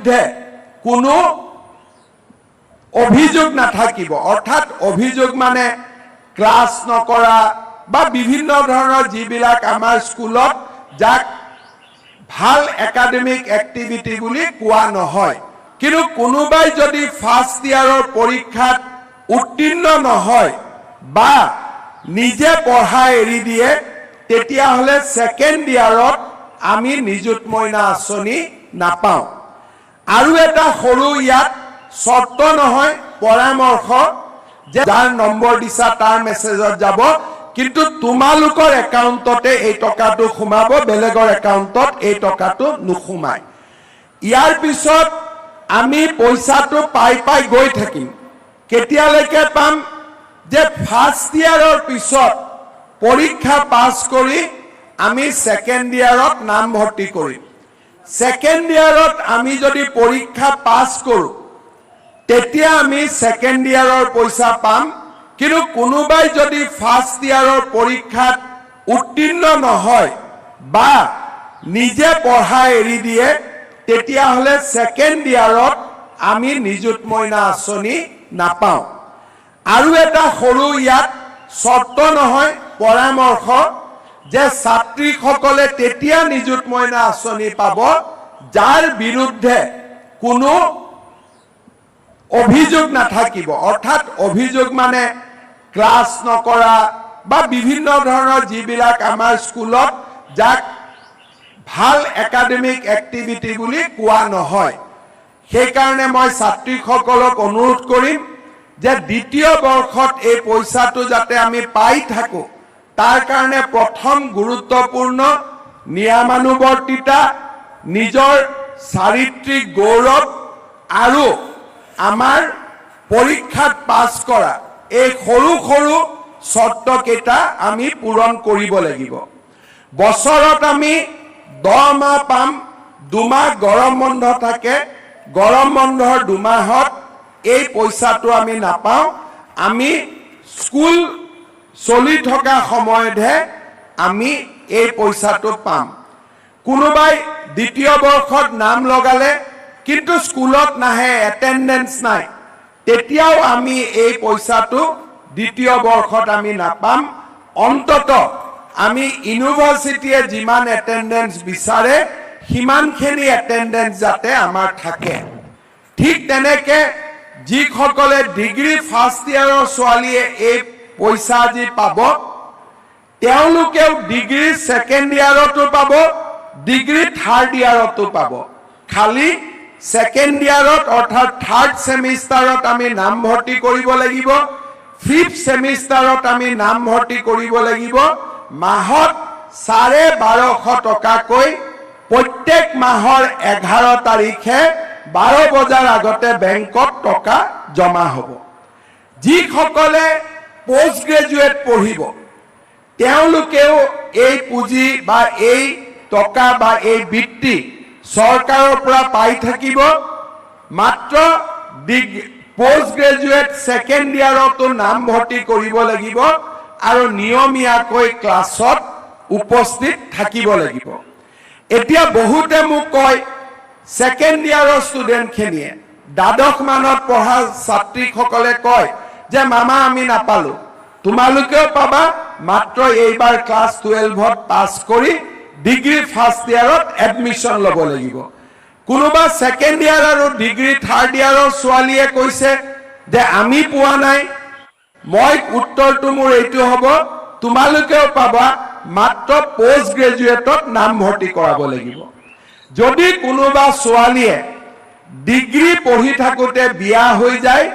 বিৰুদ্ধে কোনো অভিযোগ নাথাকিব অৰ্থাৎ অভিযোগ মানে ক্লাছ নকৰা বা বিভিন্ন ধৰণৰ যিবিলাক আমাৰ স্কুলত যাক ভাল একাডেমিক এক্টিভিটি বুলি কোৱা নহয় কিন্তু কোনোবাই যদি ফাৰ্ষ্ট ইয়াৰৰ পৰীক্ষাত উত্তীৰ্ণ নহয় বা নিজে পঢ়া এৰি দিয়ে তেতিয়াহ'লে সেকেন্ড ইয়াৰত আমি নিযুত মইনা আঁচনি নাপাওঁ আৰু এটা সৰু ইয়াত শৰ্ত নহয় পৰামৰ্শ যে যাৰ নম্বৰ দিছা তাৰ মেছেজত যাব কিন্তু তোমালোকৰ একাউণ্টতে এই টকাটো সোমাব বেলেগৰ একাউণ্টত এই টকাটো নুসুমায় ইয়াৰ পিছত আমি পইচাটো পাই গৈ থাকিম কেতিয়ালৈকে পাম যে ফাৰ্ষ্ট ইয়াৰৰ পিছত পৰীক্ষা পাছ কৰি আমি সেকেন্ড ইয়াৰত নাম ভৰ্তি কৰিম সেকেন্ড ইয়াৰত আমি যদি পৰীক্ষা পাছ কৰোঁ তেতিয়া আমি সেকেন্ড ইয়াৰৰ পইচা পাম কিন্তু কোনোবাই যদি ফাৰ্ষ্ট ইয়াৰৰ পৰীক্ষাত উত্তীৰ্ণ নহয় বা নিজে পঢ়া এৰি দিয়ে তেতিয়াহ'লে সেকেন্ড ইয়াৰত আমি নিযুত মইনা আঁচনি নাপাওঁ আৰু এটা সৰু ইয়াত শৰ্ত নহয় পৰামৰ্শ যে ছাত্ৰীসকলে তেতিয়া নিযুত মইনা আঁচনি পাব যাৰ বিৰুদ্ধে কোনো অভিযোগ নাথাকিব অৰ্থাৎ অভিযোগ মানে ক্লাছ নকৰা বা বিভিন্ন ধৰণৰ যিবিলাক আমাৰ স্কুলত যাক ভাল একাডেমিক এক্টিভিটি বুলি কোৱা নহয় সেইকাৰণে মই ছাত্ৰীসকলক অনুৰোধ কৰিম যে দ্বিতীয় বৰ্ষত এই পইচাটো যাতে আমি পাই থাকো তাৰ কাৰণে প্ৰথম গুৰুত্বপূৰ্ণ নিয়মানুৱৰ্তিতা নিজৰ চাৰিত্ৰিক গৌৰৱ আৰু আমাৰ পৰীক্ষাত পাছ কৰা এই সৰু সৰু শৰ্তকেইটা আমি পূৰণ কৰিব লাগিব বছৰত আমি 10 মাহ পাম 2 মাহ গৰম বন্ধ থাকে গৰম বন্ধৰ 2 মাহত এই পইচাটো আমি নাপাওঁ আমি স্কুল চলি থকা সময়তহে আমি এই পইচাটো পাম কোনোবাই দ্বিতীয় বৰ্ষত নাম লগালে কিন্তু স্কুলত নাহে এটেন্ডেন্স নাই তেতিয়াও আমি এই পইচাটো দ্বিতীয় বৰ্ষত আমি নাপাম অন্তত আমি ইউনিভাৰ্সিটিয়ে যিমান এটেন্ডেন্স বিচাৰে হিমানখিনি এটেন্ডেন্স যাতে আমাৰ থাকে ঠিক তেনেকে যিসকলে ডিগ্ৰী ফাৰ্ষ্ট ইয়াৰৰ ছোৱালীয়ে এই পইচা যি পাব তেওঁলোকেও ডিগ্ৰী সেকেন্ড ইয়াৰতো পাব ডিগ্ৰী থাৰ্ড ইয়াৰতো পাব খালি সেকেন্ড ইয়াৰত অৰ্থাৎ থাৰ্ড সেমিষ্টাৰত আমি নাম ভৰ্তি কৰিব লাগিব ফিফথ সেমিষ্টাৰত আমি নাম ভৰ্তি কৰিব লাগিব মাহত 1250 টকাকৈ প্ৰত্যেক মাহৰ 11 তাৰিখে 12 বজাৰ আগতে বেংকত টকা জমা হ'ব যিসকলে পোষ্ট গ্ৰেজুৱেট পঢ়িব তেওঁলোকেও এই পুঁজি বা এই টকা বা এই বৃত্তি চৰকাৰৰ পৰা পাই থাকিব মাত্ৰ পোষ্ট গ্ৰেজুৱেট সেকেন্ড ইয়াৰতো নাম ভৰ্তি কৰিব লাগিব আৰু নিয়মীয়াকৈ ক্লাছত উপস্থিত থাকিব লাগিব এতিয়া বহুতে মোক কয় সেকেন্ড ইয়াৰৰ ষ্টুডেণ্টখিনিয়ে দ্বাদশ মানত পঢ়া ছাত্ৰীসকলে কয় যে মামা আমি নাপালো তোমালোকেও পাবা মাত্ৰ এইবাৰ ক্লাছ 12ত পাছ কৰি ডিগ্ৰী ফাৰ্ষ্ট ইয়াৰত এডমিশন ল'ব লাগিব কোনোবা সেকেন্ড ইয়াৰ আৰু ডিগ্ৰী থাৰ্ড ইয়াৰৰ ছোৱালীয়ে কৈছে যে আমি পোৱা নাই মই উত্তৰটো মোৰ এইটো হ'ব তোমালোকেও পাবা মাত্ৰ পোষ্ট গ্ৰেজুৱেটত নাম ভৰ্তি কৰাব লাগিব যদি কোনোবা ছোৱালীয়ে ডিগ্ৰী পঢ়ি থাকোতে বিয়া হৈ যায়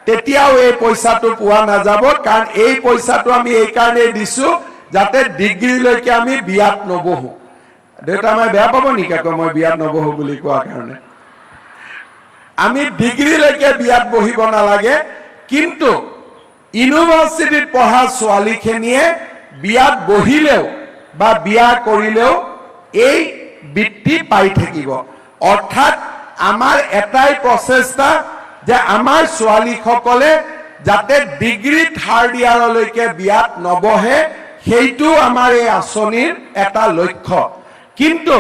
তেতিয়াও এই পইচাটো পোৱা নাযাব কাৰণ এই পইচাটো আমি এই কাৰণে দিছো যাতে ডিগ্ৰীলৈকে আমি বিয়াত নবহো দেউতা মই বেয়া পাব নেকি আকৌ মই বিয়াত নবহো বুলি কোৱা কাৰণে আমি ডিগ্ৰীলৈকে বিয়াত বহিব নালাগে কিন্তু ইউনিভাৰ্সিটিত পঢ়া ছোৱালীখিনিয়ে বিয়াত বহিলেও বা বিয়া কৰিলেও এই বৃত্তি পাই থাকিব অৰ্থাৎ আমাৰ এটাই প্ৰচেষ্টা যে আমাৰ ছোৱালীসকলে যাতে ডিগ্ৰী থাৰ্ড ইয়াৰলৈকে বিয়াত নবহে সেইটো আমাৰ এই আঁচনিৰ এটা লক্ষ্য কিন্তু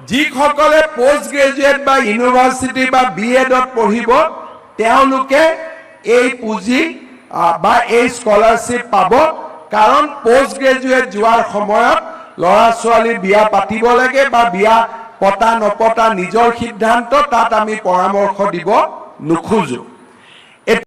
যিসকলে পোষ্ট গ্ৰেজুৱেট বা ইউনিভাৰ্চিটি বা বিএডত পঢ়িব তেওঁলোকে এই পুঁজি বা এই স্কলাৰশ্বিপ পাব কাৰণ পোষ্ট গ্ৰেজুৱেট যোৱাৰ সময়ত ল'ৰা ছোৱালী বিয়া পাতিব লাগে বা বিয়া পতা নপতা নিজৰ সিদ্ধান্ত তাত আমি পৰামৰ্শ দিব নোখোজো